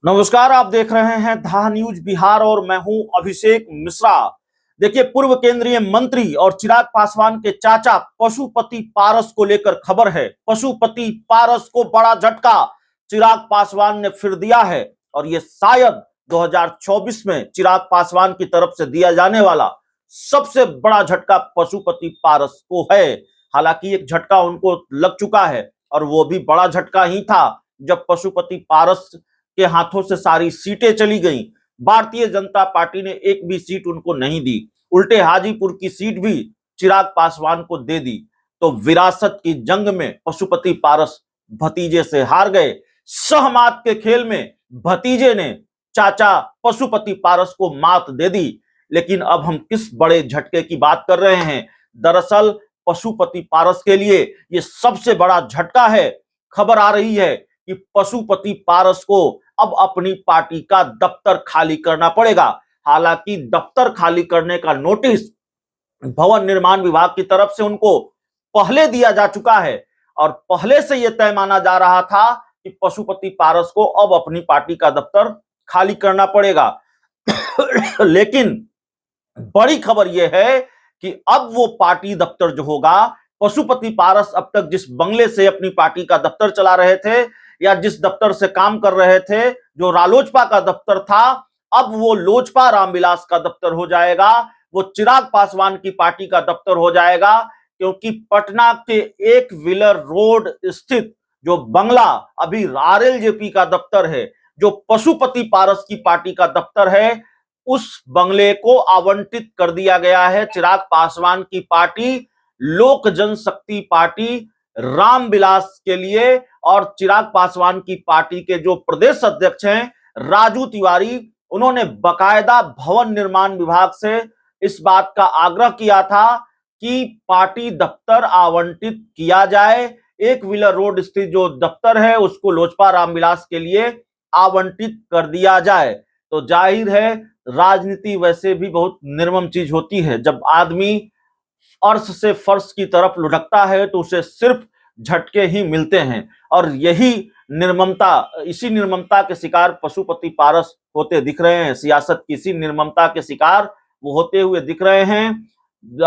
नमस्कार, आप देख रहे हैं धा न्यूज बिहार और मैं हूं अभिषेक मिश्रा। देखिए, पूर्व केंद्रीय मंत्री और चिराग पासवान के चाचा पशुपति पारस को लेकर खबर है। पशुपति पारस को बड़ा झटका चिराग पासवान ने फिर दिया है और ये शायद 2024 में चिराग पासवान की तरफ से दिया जाने वाला सबसे बड़ा झटका पशुपति पारस को है। हालांकि एक झटका उनको लग चुका है और वो भी बड़ा झटका ही था जब पशुपति पारस के हाथों से सारी सीटें चली गईं। भारतीय जनता पार्टी ने एक भी सीट उनको नहीं दी, उल्टे हाजीपुर की सीट भी चिराग पासवान को दे दी। तो विरासत की जंग में पशुपति पारस भतीजे से हार गए। सहमात के खेल में भतीजे ने चाचा पशुपति पारस को मात दे दी। लेकिन अब हम किस बड़े झटके की बात कर रहे हैं? दरअसल पशुपति पारस के लिए यह सबसे बड़ा झटका है। खबर आ रही है कि पशुपति पारस को अब अपनी पार्टी का दफ्तर खाली करना पड़ेगा। हालांकि दफ्तर खाली करने का नोटिस भवन निर्माण विभाग की तरफ से उनको पहले दिया जा चुका है और पहले से यह तय माना जा रहा था कि पशुपति पारस को अब अपनी पार्टी का दफ्तर खाली करना पड़ेगा। लेकिन बड़ी खबर यह है कि अब वो पार्टी दफ्तर जो होगा, पशुपति पारस अब तक जिस बंगले से अपनी पार्टी का दफ्तर चला रहे थे या जिस दफ्तर से काम कर रहे थे, जो रालोजपा का दफ्तर था, अब वो लोजपा रामविलास का दफ्तर हो जाएगा। वो चिराग पासवान की पार्टी का दफ्तर हो जाएगा, क्योंकि पटना के एक व्हीलर रोड स्थित जो बंगला अभी आरएलजेपी का दफ्तर है, जो पशुपति पारस की पार्टी का दफ्तर है, उस बंगले को आवंटित कर दिया गया है चिराग पासवान की पार्टी लोक जनशक्ति पार्टी रामविलास के लिए। और चिराग पासवान की पार्टी के जो प्रदेश अध्यक्ष हैं राजू तिवारी, उन्होंने बकायदा भवन निर्माण विभाग से इस बात का आग्रह किया था कि पार्टी दफ्तर आवंटित किया जाए। एक व्हीलर रोड स्थित जो दफ्तर है उसको लोजपा रामविलास के लिए आवंटित कर दिया जाए। तो जाहिर है, राजनीति वैसे भी बहुत निर्मम चीज होती है। जब आदमी अर्श से फर्श की तरफ लुढ़कता है तो उसे सिर्फ झटके ही मिलते हैं और यही निर्ममता, इसी निर्ममता के शिकार पशुपति पारस होते दिख रहे हैं। सियासत की इसी निर्ममता के शिकार वो होते हुए दिख रहे हैं।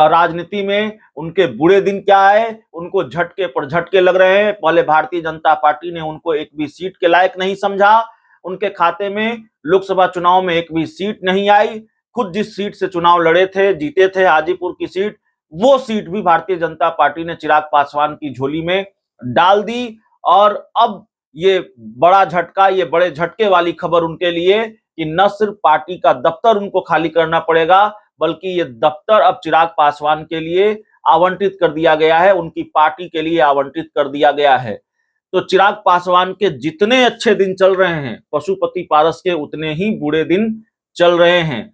राजनीति में उनके बुरे दिन क्या आए, उनको झटके पर झटके लग रहे हैं। पहले भारतीय जनता पार्टी ने उनको एक भी सीट के लायक नहीं समझा, उनके खाते में लोकसभा चुनाव में एक भी सीट नहीं आई। खुद जिस सीट से चुनाव लड़े थे, जीते थे, हाजीपुर की सीट, वो सीट भी भारतीय जनता पार्टी ने चिराग पासवान की झोली में डाल दी। और अब ये बड़ा झटका, ये बड़े झटके वाली खबर उनके लिए कि न सिर्फ पार्टी का दफ्तर उनको खाली करना पड़ेगा, बल्कि ये दफ्तर अब चिराग पासवान के लिए आवंटित कर दिया गया है, उनकी पार्टी के लिए आवंटित कर दिया गया है। तो चिराग पासवान के जितने अच्छे दिन चल रहे हैं, पशुपति पारस के उतने ही बुरे दिन चल रहे हैं।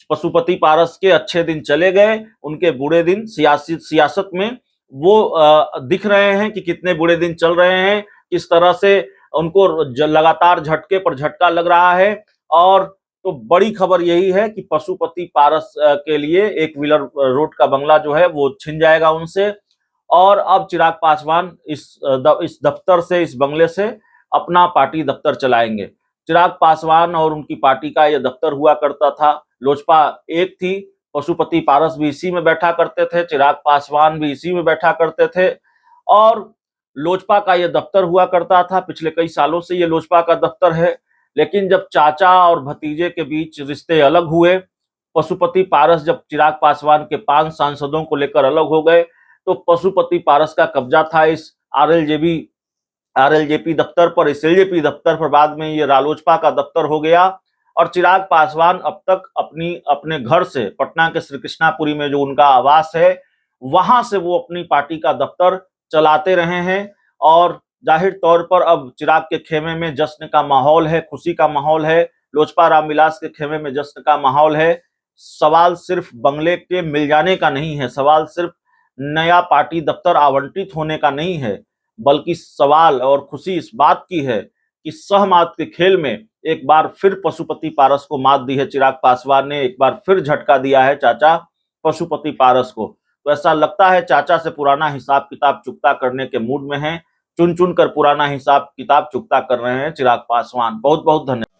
पशुपति पारस के अच्छे दिन चले गए, उनके बुरे दिन सियासत में वो दिख रहे हैं कि कितने बुरे दिन चल रहे हैं, किस तरह से उनको लगातार झटके पर झटका लग रहा है। और तो बड़ी खबर यही है कि पशुपति पारस के लिए एक व्हीलर रोड का बंगला जो है वो छिन जाएगा उनसे और अब चिराग पासवान इस दफ्तर से, इस बंगले से अपना पार्टी दफ्तर चलाएंगे। चिराग पासवान और उनकी पार्टी का यह दफ्तर हुआ करता था, लोजपा एक थी, पशुपति पारस भी इसी में बैठा करते थे, चिराग पासवान भी इसी में बैठा करते थे और लोजपा का यह दफ्तर हुआ करता था। पिछले कई सालों से यह लोजपा का दफ्तर है। लेकिन जब चाचा और भतीजे के बीच रिश्ते अलग हुए, पशुपति पारस जब चिराग पासवान के 5 सांसदों को लेकर अलग हो गए, तो पशुपति पारस का कब्जा था इस आरएलजेपी दफ्तर पर, इस एलजेपी दफ्तर पर। बाद में ये रालोजपा का दफ्तर हो गया और चिराग पासवान अब तक अपने घर से, पटना के श्री कृष्णापुरी में जो उनका आवास है, वहां से वो अपनी पार्टी का दफ्तर चलाते रहे हैं। और जाहिर तौर पर अब चिराग के खेमे में जश्न का माहौल है, खुशी का माहौल है, लोजपा रामविलास के खेमे में जश्न का माहौल है। सवाल सिर्फ बंगले के मिल जाने का नहीं है, सवाल सिर्फ नया पार्टी दफ्तर आवंटित होने का नहीं है, बल्कि सवाल और खुशी इस बात की है कि सहमात के खेल में एक बार फिर पशुपति पारस को मात दी है चिराग पासवान ने, एक बार फिर झटका दिया है चाचा पशुपति पारस को। तो ऐसा लगता है चाचा से पुराना हिसाब किताब चुकता करने के मूड में है, चुन चुन कर पुराना हिसाब किताब चुकता कर रहे हैं चिराग पासवान। बहुत बहुत धन्यवाद।